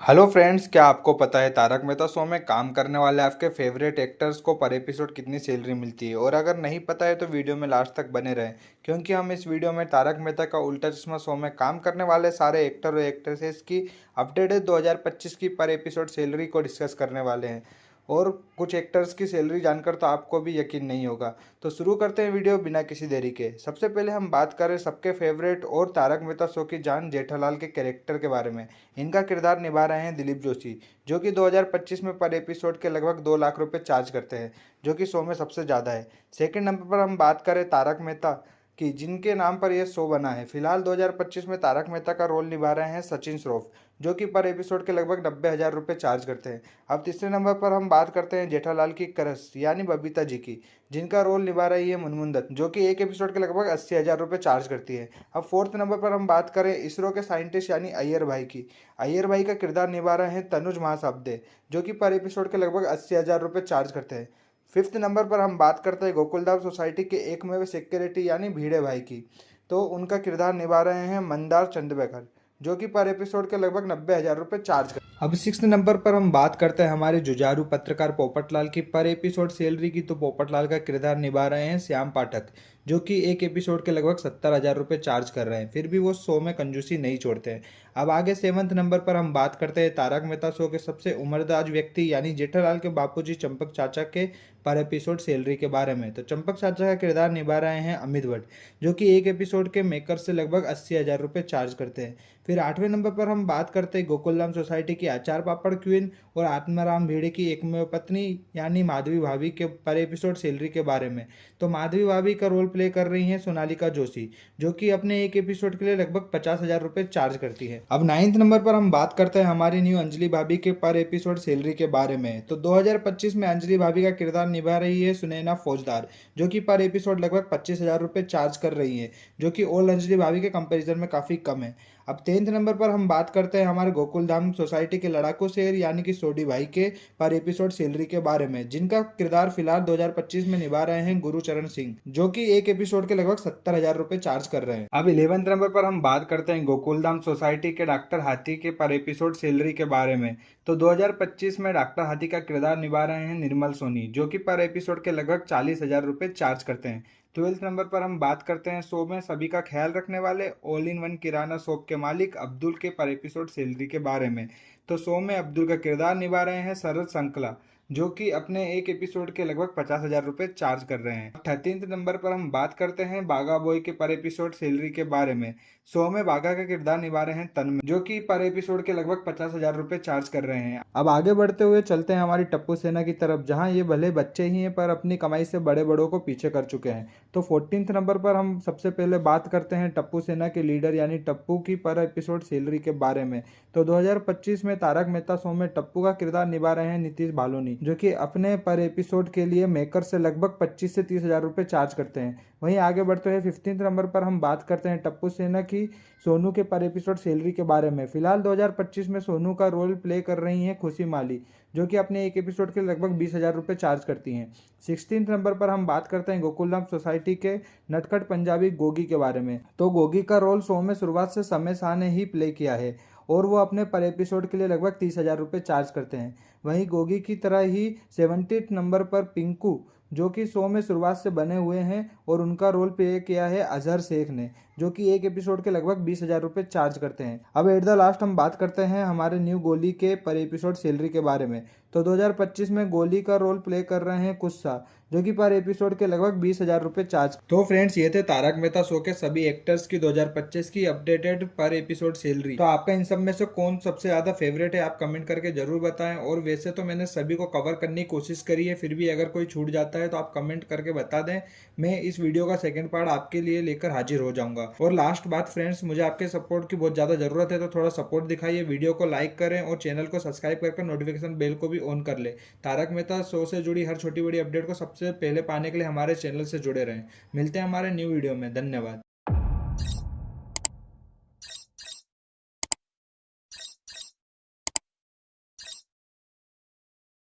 Hello friends, क्या आपको पता है तारक मेहता शो में काम करने वाले आपके फेवरेट एक्टर्स को पर एपिसोड कितनी सैलरी मिलती है? और अगर नहीं पता है तो वीडियो में लास्ट तक बने रहें, क्योंकि हम इस वीडियो में तारक मेहता का उल्टा चश्मा शो में काम करने वाले सारे एक्टर और एक्ट्रेसेस की अपडेटेड 2025 की पर एपिसोड सैलरी को डिस्कस करने वाले हैं। और कुछ एक्टर्स की सैलरी जानकर तो आपको भी यकीन नहीं होगा। तो शुरू करते हैं वीडियो बिना किसी देरी के। सबसे पहले हम बात करें सबके फेवरेट और तारक मेहता शो की जान जेठालाल के कैरेक्टर के बारे में। इनका किरदार निभा रहे हैं दिलीप जोशी, जो कि 2025 में पर एपिसोड के लगभग 2 लाख रुपए चार्ज करते हैं, जो कि शो में सबसे ज़्यादा है। सेकंड नंबर पर हम बात करें तारक मेहता की, जिनके नाम पर यह शो बना है। फिलहाल 2025 में तारक मेहता का रोल निभा रहे हैं सचिन श्रॉफ, जो कि पर एपिसोड के लगभग 90,000 रुपये चार्ज करते हैं। अब तीसरे नंबर पर हम बात करते हैं जेठालाल की क्रश यानी बबीता जी की, जिनका रोल निभा रही है मुनमुन दत्त, जो कि एक एपिसोड के लगभग 80,000 रुपये चार्ज करती है। अब फोर्थ नंबर पर हम बात करें इसरो के साइंटिस्ट यानी अय्यर भाई की। अय्यर भाई का किरदार निभा रहे हैं तनुज महासाब्दे, जो कि पर एपिसोड के लगभग 80,000 रुपये चार्ज करते हैं। फिफ्थ नंबर पर हम बात करते हैं गोकुलधाम सोसाइटी के एकमेव सिक्योरिटी यानी भीड़े भाई की। तो उनका किरदार निभा रहे हैं मंदार चंद्रबेकर, जो कि पर एपिसोड के लगभग 90,000 रुपये चार्ज कर। अब सिक्स नंबर पर हम बात करते हैं हमारे जुझारू पत्रकार पोपटलाल की पर एपिसोड सैलरी की। तो पोपटलाल का किरदार निभा रहे हैं श्याम पाठक, जो कि एक एपिसोड के लगभग 70,000 रुपये चार्ज कर रहे हैं। फिर भी वो शो में कंजूसी नहीं छोड़ते हैं। अब आगे सेवंथ नंबर पर हम बात करते हैं तारक मेहता शो के सबसे उम्रदराज व्यक्ति यानी जेठालाल के बापूजी चंपक चाचा के पर एपिसोड सैलरी के बारे में। तो चंपक चाचा का किरदार निभा रहे हैं अमित भट्ट, जो कि एक एपिसोड के मेकर से लगभग 80,000 रुपये चार्ज करते हैं। फिर आठवें नंबर पर हम बात करते हैं गोकुलधाम सोसाइटी की अचार पापड़ क्वीन और आत्माराम भिड़े की एकमेव पत्नी यानी माधवी भाभी के पर एपिसोड सैलरी के बारे में। तो माधवी भाभी का रोल प्ले कर रही हैं सोनालिका जोशी, जो कि अपने एक एपिसोड के लिए लगभग 50,000 रुपये चार्ज करती है। अब नाइन्थ नंबर पर हम बात करते हैं हमारी न्यू अंजलि भाभी के पर एपिसोड सैलरी के बारे में। तो 2025 में अंजलि भाभी का किरदार निभा रही है सुनैना फौजदार, जो कि पर एपिसोड लगभग 25,000 रुपये चार्ज कर रही है, जो कि ओल्ड अंजलि भाभी के कंपैरिजन में काफ़ी कम है। अब 10th नंबर पर हम बात करते हैं हमारे गोकुलधाम सोसाइटी के लड़ाकू शेर यानी कि सोडी भाई के पर एपिसोड सैलरी के बारे में, जिनका किरदार फिलहाल 2025 में निभा रहे हैं गुरुचरण सिंह, जो कि एक एपिसोड के लगभग 70,000 रुपये चार्ज कर रहे हैं। अब 11th नंबर पर हम बात करते हैं गोकुलधाम सोसाइटी के डॉक्टर हाथी के पर एपिसोड सैलरी के बारे में। तो 2025 में डॉक्टर हाथी का किरदार निभा रहे हैं निर्मल सोनी, जो कि पर एपिसोड के लगभग 40,000 रुपये चार्ज करते हैं। 12th नंबर पर हम बात करते हैं शो में सभी का ख्याल रखने वाले all in one kirana shop के मालिक अब्दुल के पर एपिसोड सैलरी के बारे में। तो शो में अब्दुल का किरदार निभा रहे हैं शरद संकला, जो कि अपने एक एपिसोड के लगभग 50,000 रुपये चार्ज कर रहे हैं। 13th नंबर पर हम बात करते हैं बागा बॉय के पर एपिसोड सैलरी के बारे में। शो में बागा का किरदार निभा रहे हैं तन्मय, जो कि पर एपिसोड के लगभग 50,000 रुपये चार्ज कर रहे हैं। अब आगे बढ़ते हुए चलते हैं हमारी टप्पू सेना की तरफ, जहां ये भले बच्चे ही हैं पर अपनी कमाई से बड़े बड़ों को पीछे कर चुके हैं। तो 14th नंबर पर हम सबसे पहले बात करते हैं टप्पू सेना के लीडर यानी टप्पू की पर एपिसोड सैलरी के बारे में। तो 2025 में तारक मेहता शो में टप्पू का किरदार निभा रहे हैं नीतीश बालोनी, जो कि अपने पर एपिसोड के लिए मेकर से लगभग 25 से 30,000 रुपये चार्ज करते हैं। वहीं आगे बढ़ते हुए 15th नंबर पर हम बात करते हैं टप्पू सेना की सोनू के पर एपिसोड सैलरी के बारे में। फिलहाल 2025 में सोनू का रोल प्ले कर रही हैं खुशी माली, जो कि अपने एक एपिसोड के लगभग 20,000 रुपये चार्ज करती हैं। 16th नंबर पर हम बात करते हैं गोकुलधाम सोसाइटी के नटखट पंजाबी गोगी के बारे में। तो गोगी का रोल शो में शुरुआत से समय शाह ने ही प्ले किया है और वो अपने पर एपिसोड के लिए लगभग 30,000 रुपये चार्ज करते हैं। वहीं गोगी की तरह ही 70th नंबर पर पिंकू, जो कि शो में शुरुआत से बने हुए हैं और उनका रोल प्ले किया है अजहर शेख ने, जो कि एक एपिसोड के लगभग 20,000 रुपये चार्ज करते हैं। अब एट द लास्ट हम बात करते हैं हमारे न्यू गोली के पर एपिसोड सैलरी के बारे में। तो 2025 में गोली का रोल प्ले कर रहे हैं कुस्सा, जो कि पर एपिसोड के लगभग 20,000 रुपये चार्ज। तो फ्रेंड्स, ये थे तारक मेहता शो के सभी एक्टर्स की 2025 की अपडेटेड पर एपिसोड सैलरी। तो आपका इन सब में से कौन सबसे ज्यादा फेवरेट है, आप कमेंट करके जरूर बताएं। और वैसे तो मैंने सभी को कवर करने की कोशिश करी है, फिर भी अगर कोई छूट जाता है तो आप कमेंट करके बता दें, मैं इस वीडियो का सेकंड पार्ट आपके लिए लेकर हाजिर हो जाऊंगा। और लास्ट बात फ्रेंड्स, मुझे आपके सपोर्ट की बहुत ज़्यादा ज़रूरत है, तो थोड़ा सपोर्ट दिखाइए, वीडियो को लाइक करें और चैनल को सब्सक्राइब करके नोटिफिकेशन बेल को भी ऑन कर ले। तारक मेहता शो से जुड़ी हर छोटी बड़ी अपडेट को सबसे पहले पाने के लिए हमारे चैनल से जुड़े रहें। मिलते हैं हमारे न्यू वीडियो में। धन्यवाद।